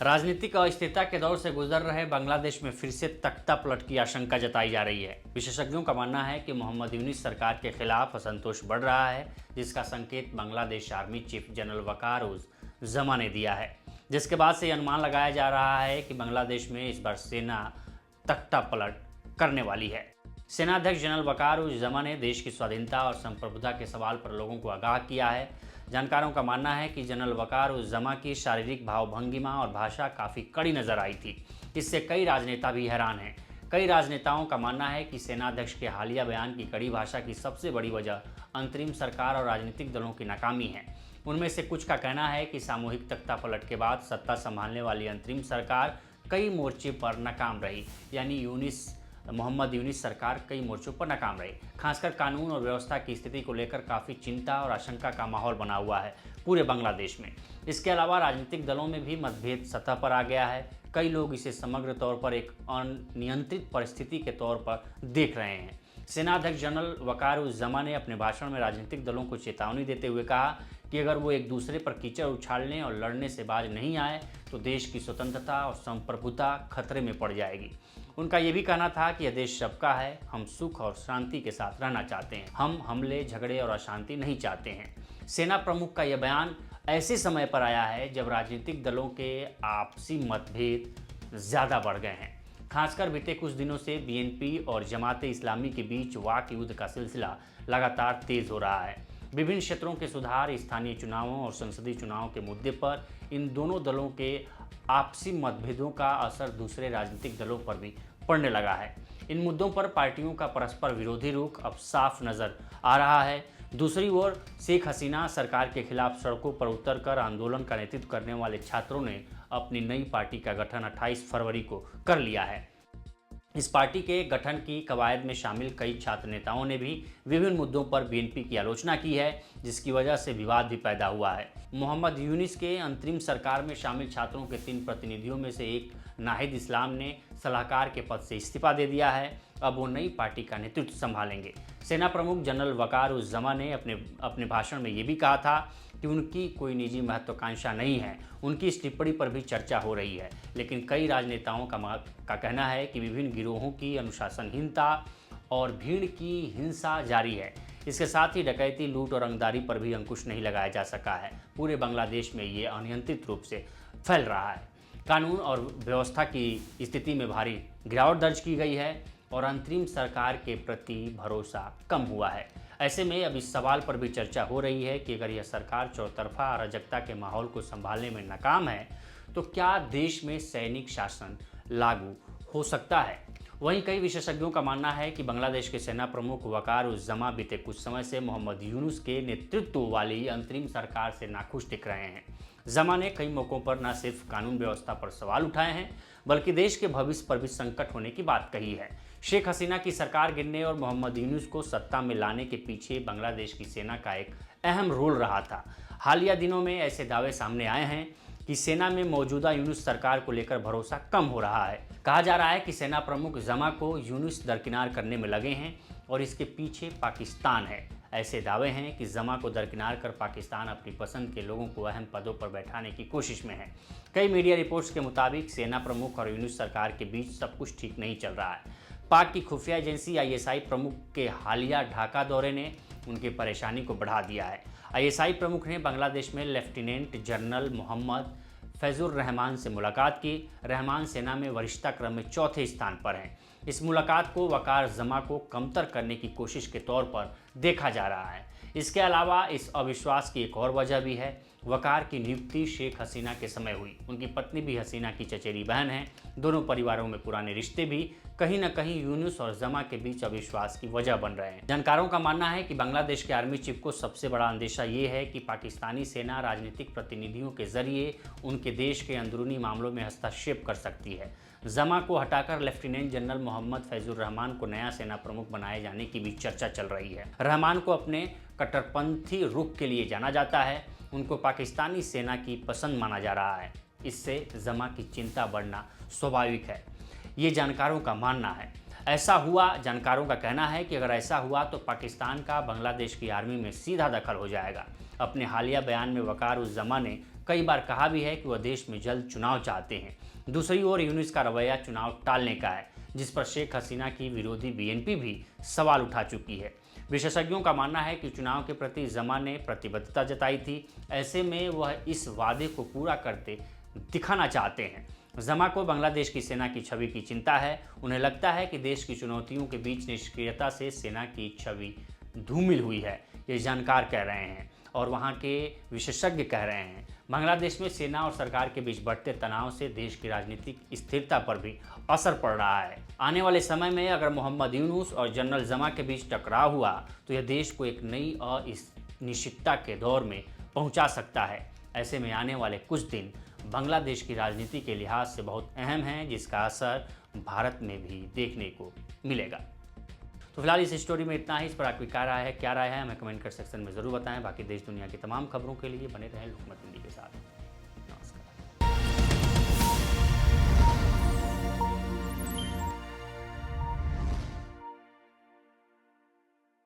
राजनीतिक अस्थिरता के दौर से गुजर रहे बांग्लादेश में फिर से तख्ता पलट की आशंका जताई जा रही है। विशेषज्ञों का मानना है कि मोहम्मद यूनिस सरकार के खिलाफ असंतोष बढ़ रहा है, जिसका संकेत बांग्लादेश आर्मी चीफ जनरल वकार उज जमा ने दिया है, जिसके बाद से अनुमान लगाया जा रहा है कि बांग्लादेश में इस बार सेना तख्ता पलट करने वाली है। सेनाध्यक्ष जनरल वकार उज जमा ने देश की स्वाधीनता और संप्रभुता के सवाल पर लोगों को आगाह किया है। जानकारों का मानना है कि जनरल वकार उज जमा की शारीरिक भावभंगिमा और भाषा काफ़ी कड़ी नजर आई थी। इससे कई राजनेता भी हैरान हैं। कई राजनेताओं का मानना है कि सेनाध्यक्ष के हालिया बयान की कड़ी भाषा की सबसे बड़ी वजह अंतरिम सरकार और राजनीतिक दलों की नाकामी है। उनमें से कुछ का कहना है कि सामूहिक तख्तापलट के बाद सत्ता संभालने वाली अंतरिम सरकार कई मोर्चे पर नाकाम रही, यानी मोहम्मद यूनिस सरकार कई मोर्चों पर नाकाम रही। खासकर कानून और व्यवस्था की स्थिति को लेकर काफ़ी चिंता और आशंका का माहौल बना हुआ है पूरे बांग्लादेश में। इसके अलावा राजनीतिक दलों में भी मतभेद सतह पर आ गया है। कई लोग इसे समग्र तौर पर एक अनियंत्रित परिस्थिति के तौर पर देख रहे हैं। सेनाध्यक्ष जनरल वकार उज जमा ने अपने भाषण में राजनीतिक दलों को चेतावनी देते हुए कहा कि अगर वो एक दूसरे पर कीचड़ उछालने और लड़ने से बाज नहीं आए तो देश की स्वतंत्रता और संप्रभुता खतरे में पड़ जाएगी। उनका ये भी कहना था कि यह देश सबका है, हम सुख और शांति के साथ रहना चाहते हैं, हम हमले, झगड़े और अशांति नहीं चाहते हैं। सेना प्रमुख का यह बयान ऐसे समय पर आया है जब राजनीतिक दलों के आपसी मतभेद ज़्यादा बढ़ गए हैं। खासकर बीते कुछ दिनों से बीएनपी और जमाते इस्लामी के बीच वाक युद्ध का सिलसिला लगातार तेज हो रहा है। विभिन्न क्षेत्रों के सुधार, स्थानीय चुनावों और संसदीय चुनावों के मुद्दे पर इन दोनों दलों के आपसी मतभेदों का असर दूसरे राजनीतिक दलों पर भी पड़ने लगा है। इन मुद्दों पर पार्टियों का परस्पर विरोधी रुख अब साफ नजर आ रहा है। दूसरी ओर शेख हसीना सरकार के खिलाफ सड़कों पर उतरकर आंदोलन का नेतृत्व करने वाले छात्रों ने अपनी नई पार्टी का गठन 28 फरवरी को कर लिया है। इस पार्टी के गठन की कवायद में शामिल कई छात्र नेताओं ने भी विभिन्न मुद्दों पर बीएनपी की आलोचना की है, जिसकी वजह से विवाद भी पैदा हुआ है। मोहम्मद यूनिस के अंतरिम सरकार में शामिल छात्रों के 3 प्रतिनिधियों में से एक नाहिद इस्लाम ने सलाहकार के पद से इस्तीफा दे दिया है। अब वो नई पार्टी का नेतृत्व संभालेंगे। सेना प्रमुख जनरल वकार उज जमा ने अपने भाषण में ये भी कहा था कि उनकी कोई निजी महत्वाकांक्षा नहीं है। उनकी इस टिप्पणी पर भी चर्चा हो रही है, लेकिन कई राजनेताओं का कहना है कि विभिन्न गिरोहों की अनुशासनहीनता और भीड़ की हिंसा जारी है। इसके साथ ही डकैती, लूट और रंगदारी पर भी अंकुश नहीं लगाया जा सका है। पूरे बांग्लादेश में ये अनियंत्रित रूप से फैल रहा है। कानून और व्यवस्था की स्थिति में भारी गिरावट दर्ज की गई है और अंतरिम सरकार के प्रति भरोसा कम हुआ है। ऐसे में अब इस सवाल पर भी चर्चा हो रही है कि अगर यह सरकार चौतरफा अराजकता के माहौल को संभालने में नाकाम है तो क्या देश में सैनिक शासन लागू हो सकता है। वहीं कई विशेषज्ञों का मानना है कि बांग्लादेश के सेना प्रमुख वकार उज जमा बीते कुछ समय से मोहम्मद यूनुस के नेतृत्व वाली अंतरिम सरकार से नाखुश दिख रहे हैं। जमा ने कई मौकों पर न सिर्फ कानून व्यवस्था पर सवाल उठाए हैं, बल्कि देश के भविष्य पर भी संकट होने की बात कही है। शेख हसीना की सरकार गिरने और मोहम्मद यूनुस को सत्ता में लाने के पीछे बांग्लादेश की सेना का एक अहम रोल रहा था। हालिया दिनों में ऐसे दावे सामने आए हैं कि सेना में मौजूदा यूनुस सरकार को लेकर भरोसा कम हो रहा है। कहा जा रहा है कि सेना प्रमुख जमा को यूनुस दरकिनार करने में लगे हैं और इसके पीछे पाकिस्तान है। ऐसे दावे हैं कि जमा को दरकिनार कर पाकिस्तान अपनी पसंद के लोगों को अहम पदों पर बैठाने की कोशिश में है। कई मीडिया रिपोर्ट्स के मुताबिक सेना प्रमुख और यूनुस सरकार के बीच सब कुछ ठीक नहीं चल रहा है। पाक की खुफिया एजेंसी आईएसआई प्रमुख के हालिया ढाका दौरे ने उनकी परेशानी को बढ़ा दिया है। आईएसआई प्रमुख ने बांग्लादेश में लेफ्टिनेंट जनरल मोहम्मद फैजुर रहमान से मुलाकात की। रहमान सेना में वरिष्ठता क्रम में चौथे स्थान पर हैं। इस मुलाकात को वकार जमा को कमतर करने की कोशिश के तौर पर देखा जा रहा है। इसके अलावा इस अविश्वास की एक और वजह भी है। वकार की नियुक्ति शेख हसीना के समय हुई। उनकी पत्नी भी हसीना की चचेरी बहन है। दोनों परिवारों में पुराने रिश्ते भी कहीं न कहीं यूनुस और जमा के बीच अविश्वास की वजह बन रहे हैं। जानकारों का मानना है कि बांग्लादेश के आर्मी चीफ को सबसे बड़ा अंदेशा ये है कि पाकिस्तानी सेना राजनीतिक प्रतिनिधियों के जरिए उनके देश के अंदरूनी मामलों में हस्तक्षेप कर सकती है। जमा को हटाकर लेफ्टिनेंट जनरल मोहम्मद फैजुर रहमान को नया सेना प्रमुख बनाए जाने की भी चर्चा चल रही है। रहमान को अपने कट्टरपंथी रुख के लिए जाना जाता है। उनको पाकिस्तानी सेना की पसंद माना जा रहा है। इससे जमा की चिंता बढ़ना स्वाभाविक है, ये जानकारों का मानना है। जानकारों का कहना है कि अगर ऐसा हुआ तो पाकिस्तान का बांग्लादेश की आर्मी में सीधा दखल हो जाएगा। अपने हालिया बयान में वकार उज जमा ने कई बार कहा भी है कि वह देश में जल्द चुनाव चाहते हैं। दूसरी ओर यूनुस का रवैया चुनाव टालने का है, जिस पर शेख हसीना की विरोधी बीएनपी भी सवाल उठा चुकी है। विशेषज्ञों का मानना है कि चुनाव के प्रति जमा ने प्रतिबद्धता जताई थी, ऐसे में वह इस वादे को पूरा करते दिखाना चाहते हैं। जमा को बांग्लादेश की सेना की छवि की चिंता है। उन्हें लगता है कि देश की चुनौतियों के बीच निष्क्रियता से सेना की छवि धूमिल हुई है, ये जानकार कह रहे हैं और वहाँ के विशेषज्ञ कह रहे हैं। बांग्लादेश में सेना और सरकार के बीच बढ़ते तनाव से देश की राजनीतिक स्थिरता पर भी असर पड़ रहा है। आने वाले समय में अगर मोहम्मद यूनुस और जनरल जमा के बीच टकराव हुआ तो यह देश को एक नई अनिश्चितता के दौर में पहुंचा सकता है। ऐसे में आने वाले कुछ दिन बांग्लादेश की राजनीति के लिहाज से बहुत अहम हैं, जिसका असर भारत में भी देखने को मिलेगा। तो फिलहाल इस स्टोरी में इतना ही। इस पर आपकी क्या राय है हमें कमेंट कर सेक्शन में ज़रूर बताएं। बाकी देश दुनिया की तमाम खबरों के लिए बने रहें लोकमत हिंदी के साथ।